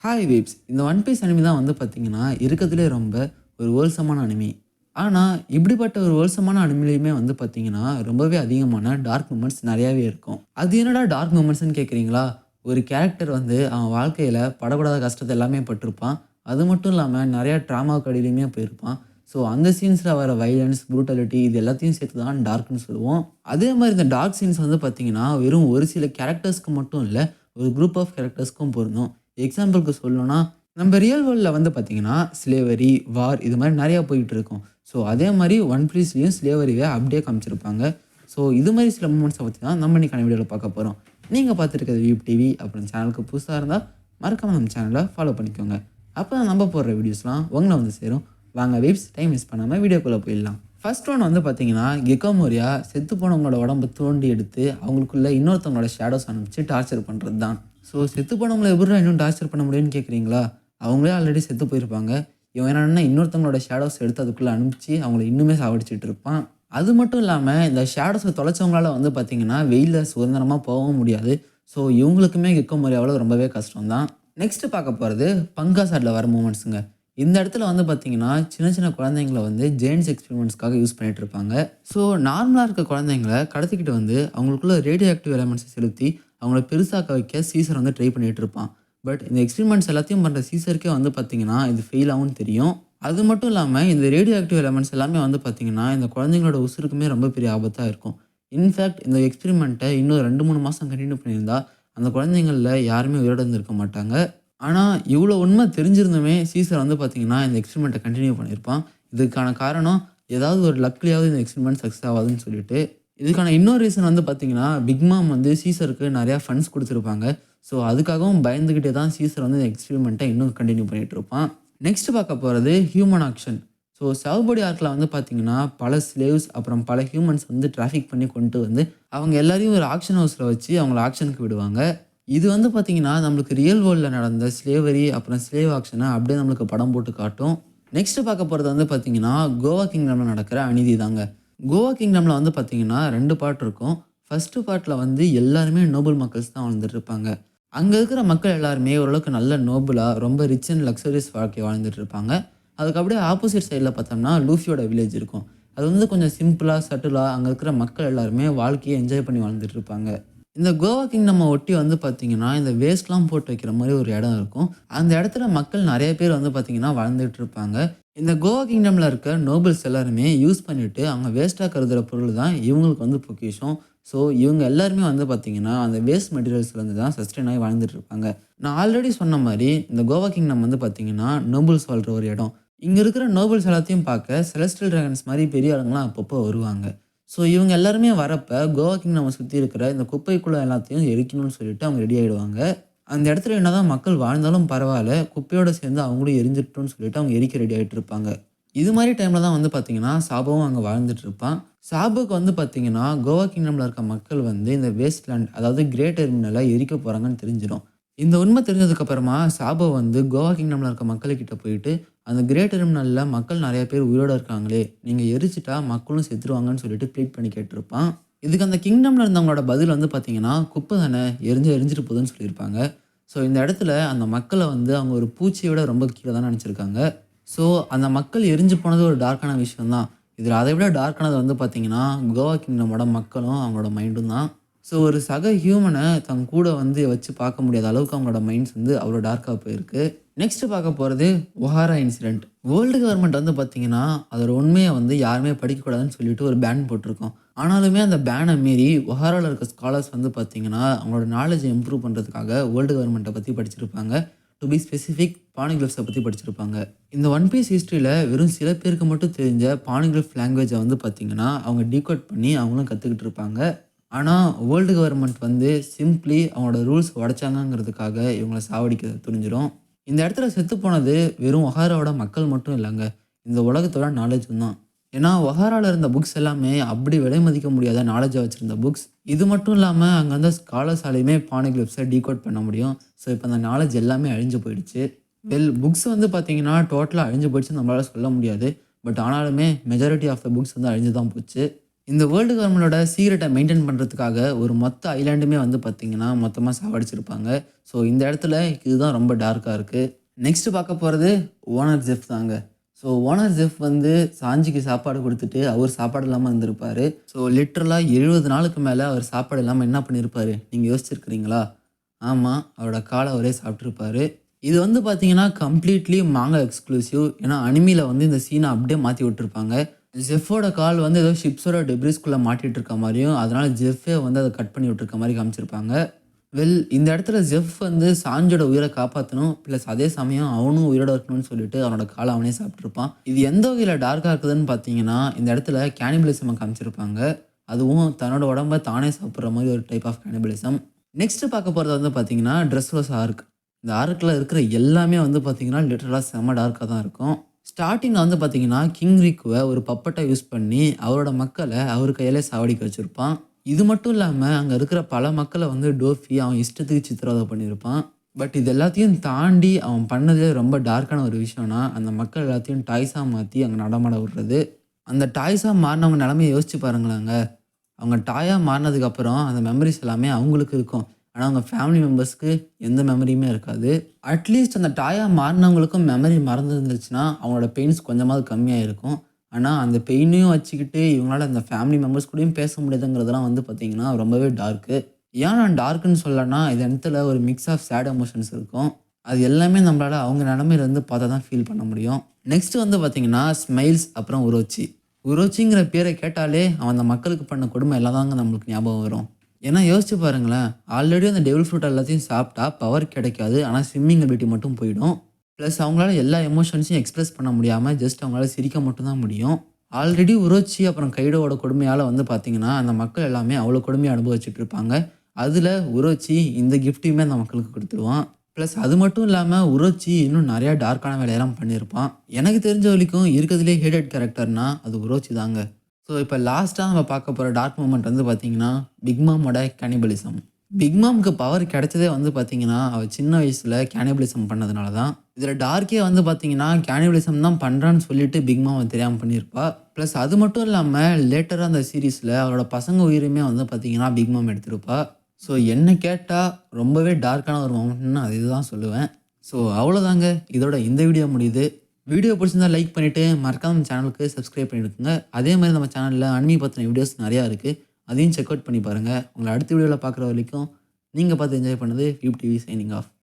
Hi vapes. இந்த one piece anime தான் வந்து பார்த்தீங்கன்னா, இருக்கறதுலே ரொம்ப ஒரு ஹோல்சமான அனிமி. ஆனா, இப்படிப்பட்ட ஒரு ஹோல்சமான அனிமிலயுமே வந்து பார்த்தீங்கன்னா, ரொம்பவே அதிகமான டார்க் மொமெண்ட்ஸ் நெறையாவே இருக்கும். அது என்னடா டார்க் மொமெண்ட்ஸ்ன்னு கேட்குறீங்களா? ஒரு கேரக்டர் வந்து அவன் வாழ்க்கையில படக்கூடாத கஷ்டத்த எல்லாமே பட்டிருப்பான். அது மட்டும் இல்லாம நெறைய ட்ராமாவுக்கு அடியிலயுமே போயிருப்பான். ஸோ அந்த சீன்ஸ்ல வர வயலன்ஸ், புரூட்டாலிட்டி இது எல்லாத்தையும் சேர்த்து தான் டார்க்ன்னு சொல்லுவோம். அதே மாரி இந்த டார்க் சீன்ஸ் வந்து பார்த்தீங்கன்னா, வெறும் ஒரு சில கேரக்டர்ஸ்க்கு மட்டும் இல்ல, ஒரு குரூப் ஆஃப் கேரக்டர்ஸ்க்கும் பொருந்தும். எக்ஸாம்பிள்க்கு சொல்லணும்னா, நம்ம ரியல் வேர்ல்ட்ல வந்து பார்த்தீங்கன்னா, ஸ்லேவரி, வார் இது மாரி நெறையா போயிட்டு இருக்கும். ஸோ அதே மாரி ஒன் பீஸ்லயும் ஸ்லேவரிய அப்படியே காமிச்சிருப்பாங்க. ஸோ இது மாரி சில மூமெண்ட்ஸ பத்தி தான் நம்ம இன்னைக்கான வீடியோல பார்க்க போறோம். நீங்க பார்த்துருக்கிறது வியூப் டிவி. அப்புறம் சேனலுக்கு புதுசா இருந்தா, மறக்காம நம்ம சேனல ஃபாலோ பண்ணிக்கோங்க. அப்பதான் நம்ம போடுற வீடியோஸ்லாம் உங்கள வந்து சேரும். வாங்க வீப்ஸ், டைம் வேஸ்ட் பண்ணாம வீடியோக்குள்ள போயிடலாம். ஃபர்ஸ்ட் ஒன் வந்து பார்த்தீங்கன்னா, கெக்கோ மோரியா செத்து போனவங்களோட உடம்ப தோண்டி எடுத்து, அவங்களுக்குள்ள இன்னொருத்தவங்களோட ஷேடோஸ் அனுப்பிச்சு டார்ச்சர் பண்றது தான். ஸோ செத்து போனவங்கள எப்புட்றா இன்னும் டார்ச்சர் பண்ண முடியும்னு கேட்குறீங்களா? அவங்களே ஆல்ரெடி செத்து போயிருப்பாங்க. இவன் என்னன்னா இன்னொருத்தவங்களோட ஷேடோஸ் எடுத்து அதுக்குள்ள அனுப்பிச்சு அவங்கள இன்னுமே சாவடிச்சுட்டு இருப்பான். அது மட்டும் இல்லாம இந்த ஷேடோஸ தொலைச்சவங்களால வந்து பார்த்தீங்கன்னா, வெயில்ல சுதந்திரமா போகவும் முடியாது. ஸோ இவங்களுக்குமே கெக்கோ மோரியாவால ரொம்பவே கஷ்டம் தான். நெக்ஸ்ட் பார்க்க போறது பங்காசாட்ல வர மூமெண்ட்ஸுங்க. இந்த இடத்துல வந்து பார்த்தீங்கன்னா, சின்ன சின்ன குழந்தைங்கள வந்து ஜெயின்ஸ் எக்ஸ்பெரிமெண்ட்ஸ்க்காக யூஸ் பண்ணிட்டு இருப்பாங்க. ஸோ நார்மலா இருக்க குழந்தைங்கள கடத்திக்கிட்டு வந்து அவங்களுக்குள்ள ரேடியோ ஆக்டிவ் எலமெண்ட்ஸ செலுத்தி அவங்கள பெருசாக்க வைக்க சீசர் வந்து ட்ரை பண்ணிட்டு இருப்பான். பட் இந்த எக்ஸ்பெரிமெண்ட்ஸ் எல்லாத்தையும் பண்ற சீசருக்கே வந்து பார்த்தீங்கன்னா, இது ஃபெயில் ஆகும்னு தெரியும். அது மட்டும் இல்லாம இந்த ரேடியோ ஆக்டிவ் எலமெண்ட்ஸ் எல்லாமே வந்து பார்த்தீங்கன்னா, இந்த குழந்தைங்களோட உசுருக்குமே ரொம்ப பெரிய ஆபத்தா இருக்கும். இன்ஃபாக்ட் இந்த எக்ஸ்பெரிமெண்ட்ட இன்னும் 2, 3 மாசம் கன்டின்யூ பண்ணியிருந்தா, அந்த குழந்தைங்கள்ல யாருமே உயிரோட இருந்திருக்க மாட்டாங்க. ஆனா, இவ்ளோ உண்மை தெரிஞ்சிருந்துமே சீசர் வந்து பார்த்தீங்கன்னா, இந்த எக்ஸ்பெரிமெண்ட்ட கன்டின்யூ பண்ணியிருப்பான். இதுக்கான காரணம் ஏதாவது ஒரு லக்லயாவது இந்த எக்ஸ்பெரிமெண்ட் சக்சஸ் ஆவாதுன்னு சொல்லிட்டு. இதுக்கான இன்னொரு ரீசன் வந்து பார்த்தீங்கன்னா, பிக் மாம் வந்து சீசருக்கு நெறையா ஃபண்ட்ஸ் குடுத்துருப்பாங்க. ஸோ, அதுக்காகவும் பயந்துகிட்டே தான் சீசர் வந்து இந்த எக்ஸ்பெரிமெண்ட்ட இன்னும் கன்டின்யூ பண்ணிட்டு இருப்பான். நெக்ஸ்ட் பார்க்க போறது ஹியூமன் ஆக்ஷன். ஸோ, சவ் ஆர்க்ல வந்து பார்த்தீங்கன்னா, பல ஸ்லேவ்ஸ் அப்புறம் பல ஹியூமன்ஸ் வந்து டிராஃபிக் பண்ணி கொண்டு வந்து, அவங்க எல்லாரையும் ஒரு ஆக்ஷன் ஹவுஸ்ல வச்சு அவங்கள ஆக்ஷனுக்கு விடுவாங்க. இது வந்து பார்த்தீங்கன்னா, நம்மளுக்கு ரியல் வேர்ல்ட்ல நடந்த ஸ்லேவரி அப்புறம் ஸ்லேவ் ஆக்ஷன அப்படியே நம்மளுக்கு படம் போட்டு காட்டும். நெக்ஸ்ட் பார்க்க போறது வந்து பார்த்தீங்கன்னா, கோவா கிங்டம்ல நடக்கிற அநீதி தாங்க. கோவா கிங்டம்ல வந்து பார்த்தீங்கன்னா 2 பார்ட் இருக்கும். ஃபர்ஸ்ட் பார்ட்ல வந்து எல்லாருமே நோபல் மக்கள்ஸ் தான் வாழ்ந்துட்டு இருப்பாங்க. அங்க இருக்கிற மக்கள் எல்லாருமே ஓரளவுக்கு நல்ல நோபலா, ரொம்ப ரிச் அண்ட் லக்ஸூரியஸ் வாழ்க்கை வாழ்ந்துட்டு இருப்பாங்க. அதுக்கு அப்படியே ஆப்போசிட் சைட்ல பார்த்தோம்னா, லூஃபியோட வில்லேஜ் இருக்கும். அது வந்து கொஞ்சம் சிம்பிளா, சட்டிலா அங்க இருக்கிற மக்கள் எல்லாருமே வாழ்க்கைய என்ஜாய் பண்ணி வாழ்ந்துட்டு இருப்பாங்க. இந்த கோவா கிங்டம்ம ஒட்டி வந்து பார்த்தீங்கன்னா, இந்த வேஸ்ட்லாம் போட்டு வைக்கிற மாரி ஒரு இடம் இருக்கும். அந்த இடத்துல மக்கள் நெறைய பேர் வந்து பார்த்தீங்கன்னா வாழ்ந்துட்டு இருப்பாங்க. இந்த கோவா கிங்டம்ல இருக்க நோபல்ஸ் எல்லாருமே யூஸ் பண்ணிட்டு, அவங்க வேஸ்ட்டா கருதுற பொருள் தான் இவங்களுக்கு வந்து பொக்கிஷம். ஸோ, இவங்க எல்லாருமே வந்து பார்த்தீங்கன்னா, அந்த வேஸ்ட் மெட்டீரியல்ஸ்லேருந்து தான் சஸ்டெயின் ஆகி வாழ்ந்துட்டு இருப்பாங்க. நான் ஆல்ரெடி சொன்ன மாரி, இந்த கோவா கிங்டம் வந்து பார்த்தீங்கன்னா, நோபல்ஸ் வாழ்ற ஒரு இடம். இங்க இருக்கிற நோபல்ஸ் எல்லாத்தையும் பார்க்க செலஸ்டியல் டிராகன்ஸ் மாரி பெரிய ஆளுங்கலாம் அப்பப்போ வருவாங்க. ஸோ, இவங்க எல்லாருமே வரப்ப, கோவா கிங்டம்ம சுத்தி இருக்கிற இந்த குப்பைக்குள்ள எல்லாத்தையும் எரிக்கணும்னு சொல்லிட்டு அவங்க ரெடி ஆயிடுவாங்க. அந்த இடத்துல என்னதான் மக்கள் வாழ்ந்தாலும் பரவால்ல, குப்பையோட சேர்ந்து அவங்களும் எரிஞ்சிரட்டும்னு சொல்லிட்டு அவங்க எரிக்க ரெடி ஆயிட்டு இருப்பாங்க. இது மாரி டைம்ல தான் வந்து பார்த்தீங்கன்னா, சாபோவும் அங்க வாழ்ந்துட்டு இருப்பான். சாபுக்கு வந்து பார்த்தீங்கன்னா, கோவா கிங்டம்ல இருக்க மக்கள் வந்து இந்த வேஸ்ட் லேண்ட் அதாவது கிரேட் டெர்மினல எரிக்க போறாங்கன்னு தெரிஞ்சிரும். இந்த உண்மை தெரிஞ்சதுக்கு அப்புறமா சாபோ வந்து கோவா கிங்டம்ல இருக்க மக்கள்கிட்ட போயிட்டு, அந்த கிரேட் டெர்மினல்ல மக்கள் நெறைய பேர் உயிரோட இருக்காங்களே, நீங்க எரிச்சுட்டா மக்களும் செத்துருவாங்கன்னு சொல்லிட்டு ப்ளீட் பண்ணி கேட்டிருப்பான். இதுக்கு அந்த கிங்டம்ல இருந்தவங்களோட பதில் வந்து பார்த்தீங்கன்னா, குப்பை தானே எரிஞ்சா எரிஞ்சுட்டு போகுதுன்னு சொல்லியிருப்பாங்க. ஸோ இந்த இடத்துல அந்த மக்கள வந்து அவங்க ஒரு பூச்சிய விட ரொம்ப கீழ தான் நெனச்சிருக்காங்க. ஸோ அந்த மக்கள் எரிஞ்சு போனது ஒரு டார்க்கான விஷயம் தான். இதில அதை விட டார்க்கானது வந்து பார்த்தீங்கன்னா, கோவா கிங்டமோட மக்களும் அவங்களோட மைண்டும் தான். ஸோ ஒரு சக ஹியூமன தன் கூட வந்து வச்சு பார்க்க முடியாத அளவுக்கு அவங்களோட மைண்ட்ஸ் வந்து அவ்வளோ டார்க்கா போயிருக்கு. நெக்ஸ்ட் பார்க்க போறது ஒஹாரா இன்சிடென்ட். வேர்ல்டு கவர்மெண்ட் வந்து பார்த்தீங்கன்னா, அதோட உண்மைய வந்து யாருமே படிக்கக்கூடாதுன்னு சொல்லிட்டு ஒரு பேன் போட்டிருக்கும். ஆனாலுமே அந்த பேன மீறி ஒஹாரால இருக்க ஸ்காலர்ஸ் வந்து பார்த்தீங்கன்னா, அவங்களோட நாலேட்ஜ இம்ப்ரூவ் பண்றதுக்காக வேர்ல்டு கவர்மெண்ட்ட பத்தி படிச்சிருப்பாங்க. டூ பி ஸ்பெசிஃபிக் பானிகிராஃப்ஸ பத்தி படிச்சிருப்பாங்க. இந்த ஒன் பீஸ் ஹிஸ்டரியில வெறும் சில பேருக்கு மட்டும் தெரிஞ்ச பானிகிராஃப் லாங்குவேஜ வந்து பார்த்தீங்கன்னா, அவங்க டீகோட் பண்ணி அவங்களும் கத்துக்கிட்டு இருப்பாங்க. ஆனா, வேர்ல்டு கவர்மெண்ட் வந்து சிம்ப்ளி அவங்களோட ரூல்ஸ் உடைச்சாங்கங்கிறதுக்காக இவங்கள சாவடிக்க துணிஞ்சிரும். இந்த இடத்துல செத்து போனது வெறும் ஒஹாராவோட மக்கள் மட்டும் இல்லங்க. இந்த உலகத்தோட நாலேட்ஜும் தான். ஏன்னா, ஒஹாரால இருந்த புக்ஸ் எல்லாமே அப்படி விலை மதிக்க முடியாத நாலேட்ஜ வச்சிருந்த புக்ஸ். இது மட்டும் இல்லாம அங்க இருந்த ஸ்காலர்ஸாலயுமே பானிகிராஃப்ஸ டீகோட் பண்ண முடியும். ஸோ, இப்ப அந்த நாலேட்ஜ் எல்லாமே அழிஞ்சு போயிடுச்சு. புக்ஸ் வந்து பார்த்தீங்கன்னா, டோட்டலா அழிஞ்சு போயிடுச்சுன்னு நம்மளால சொல்ல முடியாது. பட் ஆனாலுமே மெஜாரிட்டி ஆஃப் த புக்ஸ் வந்து அழிஞ்சு தான் போச்சு. இந்த வேர்ல்டு கவர்மெண்டோட சீக்ரெட்டை மெயின்டைன் பண்ணுறதுக்காக ஒரு மொத்த ஐலாண்டுமே வந்து பார்த்தீங்கன்னா மொத்தமாக சாவடிச்சிருப்பாங்க. ஸோ இந்த இடத்துல இதுதான் ரொம்ப டார்க்காக இருக்குது. நெக்ஸ்ட் பார்க்க போகிறது ஓனர் ஜெஃப் தாங்க. ஸோ ஓனர் ஜெஃப் வந்து சாஞ்சிக்கு சாப்பாடு கொடுத்துட்டு அவர் சாப்பாடு இல்லாமல் இருந்திருப்பார். ஸோ லிட்ரலாக 70 நாளுக்கு மேலே அவர் சாப்பாடு இல்லாமல் என்ன பண்ணியிருப்பார் நீங்கள் யோசிச்சிருக்கிறீங்களா? ஆமாம், அவரோட காலை அவரே சாப்பிட்ருப்பாரு. இது வந்து பார்த்தீங்கன்னா கம்ப்ளீட்லி மாங்கா எக்ஸ்க்ளூசிவ். ஏன்னா அனிமியில் வந்து இந்த சீனை அப்படியே மாற்றி விட்டுருப்பாங்க. ஜெஃபோட கால் வந்து ஏதோ ஷிப்ஸோட டெப்ரிஸ்குள்ளே மாட்டிகிட்டு இருக்க மாதிரியும் அதனால் ஜெஃபே வந்து அதை கட் பண்ணி விட்டுருக்க மாதிரி காமிச்சிருப்பாங்க. இந்த இடத்துல ஜெஃப் வந்து சாஞ்சோட உயிரை காப்பாற்றணும், ப்ளஸ் அதே சமயம் அவனும் உயிரோட இருக்கணும்னு சொல்லிட்டு அவனோட காலை அவனே சாப்பிட்ருப்பான். இது எந்த வகையில் டார்க்காக இருக்குதுன்னு பார்த்தீங்கன்னா இந்த இடத்துல கேனிபலிசமை காமிச்சிருப்பாங்க. அதுவும் தன்னோட உடம்ப தானே சாப்பிட்ற மாதிரி ஒரு டைப் ஆஃப் கேனிபலிசம். நெக்ஸ்ட் பார்க்க போகிறது வந்து பார்த்தீங்கன்னா ட்ரெஸ்லெஸ் ஆர்க். இந்த ஆர்க்கில் இருக்கிற எல்லாமே வந்து பார்த்தீங்கன்னா லிட்டரலாக செம்ம டார்க்காக தான் இருக்கும். ஸ்டார்டிங்கில் வந்து பார்த்தீங்கன்னா கிங் ரிக்குவை ஒரு பப்பட்டை யூஸ் பண்ணி அவரோட மக்களை அவர் கையிலே சாவடிக்க வச்சுருப்பான். இது மட்டும் இல்லாமல் அங்கே இருக்கிற பல மக்களை வந்து டோஃபி அவன் இஷ்டத்துக்கு சித்திரவதை பண்ணியிருப்பான். பட் இது எல்லாத்தையும் தாண்டி அவன் பண்ணதே ரொம்ப டார்க்கான ஒரு விஷயம்னா அந்த மக்கள் எல்லாத்தையும் டாய்ஸாக மாற்றி அங்கே நடமாட விடுறது. அந்த டாய்ஸாக மாறினவங்க நிலமையை யோசிச்சு பாருங்களாங்க. அவங்க டாயாக மாறினதுக்கப்புறம் அந்த மெமரிஸ் எல்லாமே அவங்களுக்கு இருக்கும். ஆனால் அவங்க ஃபேமிலி மெம்பர்ஸ்க்கு எந்த மெமரியுமே இருக்காது. அட்லீஸ்ட் அந்த டாயாக மாறினவங்களுக்கும் மெமரி மறந்துருந்துச்சுன்னா அவங்களோட பெயின்ஸ் கொஞ்சமாவது கம்மியாக இருக்கும். ஆனால் அந்த பெயினையும் வச்சுக்கிட்டு இவங்களால அந்த ஃபேமிலி மெம்பர்ஸ் கூடயும் பேச முடியாதுங்கிறதுலாம் வந்து பார்த்திங்கன்னா ரொம்பவே டார்க்கு. ஏன் நான் டார்க்குன்னு சொல்லலைன்னா இது இடத்துல ஒரு மிக்ஸ் ஆஃப் சேட் எமோஷன்ஸ் இருக்கும். அது எல்லாமே நம்மளால் அவங்க நிலமையிலேருந்து பார்த்தா தான் ஃபீல் பண்ண முடியும். நெக்ஸ்ட் வந்து பார்த்திங்கன்னா ஸ்மைல்ஸ், அப்புறம் உரோச்சி. உரோச்சிங்கிற பேரை கேட்டாலே அவன் அந்த மக்களுக்கு பண்ண கொடுமை எல்லாம் தாங்க நம்மளுக்கு ஞாபகம் வரும். ஏன்னா யோசிச்சு பாருங்களேன், ஆல்ரெடி அந்த டெவில் ஃப்ரூட் எல்லாத்தையும் சாப்பிட்டா பவர் கிடைக்காது, ஆனால் ஸ்விம்மிங் அபிலிட்டி மட்டும் போயிடும். ப்ளஸ் அவங்களால எல்லா எமோஷன்ஸையும் எக்ஸ்பிரஸ் பண்ண முடியாமல் ஜஸ்ட் அவங்களால சிரிக்க மட்டும்தான் முடியும். ஆல்ரெடி உரோச்சி அப்புறம் கைடோவோட கொடுமையால் வந்து பார்த்திங்கன்னா அந்த மக்கள் எல்லாமே அவ்வளோ கொடுமையை அனுபவிச்சுட்டு இருப்பாங்க. அதில் உரோச்சி இந்த கிஃப்ட்டையுமே அந்த மக்களுக்கு கொடுத்துருவான். ப்ளஸ் அது மட்டும் இல்லாமல் உரோச்சி இன்னும் நிறையா டார்க்கான வேலையெல்லாம் பண்ணியிருப்பான். எனக்கு தெரிஞ்ச வரைக்கும் இருக்கிறதுலே ஹேடட் கேரக்டர்னா அது உரோச்சி தாங்க. ஸோ இப்போ லாஸ்ட்டாக நம்ம பார்க்க போகிற டார்க் மூமெண்ட் வந்து பார்த்திங்கன்னா பிக் மாமோட கேனிபலிசம். பிக் மாமுக்கு பவர் கிடைச்சதே வந்து பார்த்திங்கன்னா அவள் சின்ன வயசில் கேனிபலிசம் பண்ணதுனால தான். இதில் டார்க்கே வந்து பார்த்திங்கன்னா கேனிபலிசம் தான் பண்ணுறான்னு சொல்லிட்டு பிக் மாமை தெரியாமல் பண்ணியிருப்பா. ப்ளஸ் அது மட்டும் இல்லாமல் லேட்டராக அந்த சீரீஸில் அவளோட பசங்க உயிருமே வந்து பார்த்திங்கன்னா பிக் மாம் எடுத்திருப்பா. ஸோ என்ன கேட்டால் ரொம்பவே டார்க்கான ஒரு மொமெண்ட்னு அது இதுதான் சொல்லுவேன். ஸோ அவ்வளோதாங்க, இதோட இந்த வீடியோ முடியுது. வீடியோ பிடிச்சிருந்தா லைக் பண்ணிவிட்டு மறக்காம நம்ம சேனலுக்கு சப்ஸ்கிரைப் பண்ணிவிடுங்க. அதே மாதிரி நம்ம சேனலில் அனிமி பற்றின வீடியோஸ் நிறையா இருக்குது, அதையும் செக் அவுட் பண்ணி பாருங்கள். உங்களை அடுத்த வீடியோவில் பார்க்குற வரைக்கும் நீங்கள் பார்த்து என்ஜாய் பண்ணது டிவி சைனிங் ஆஃப்.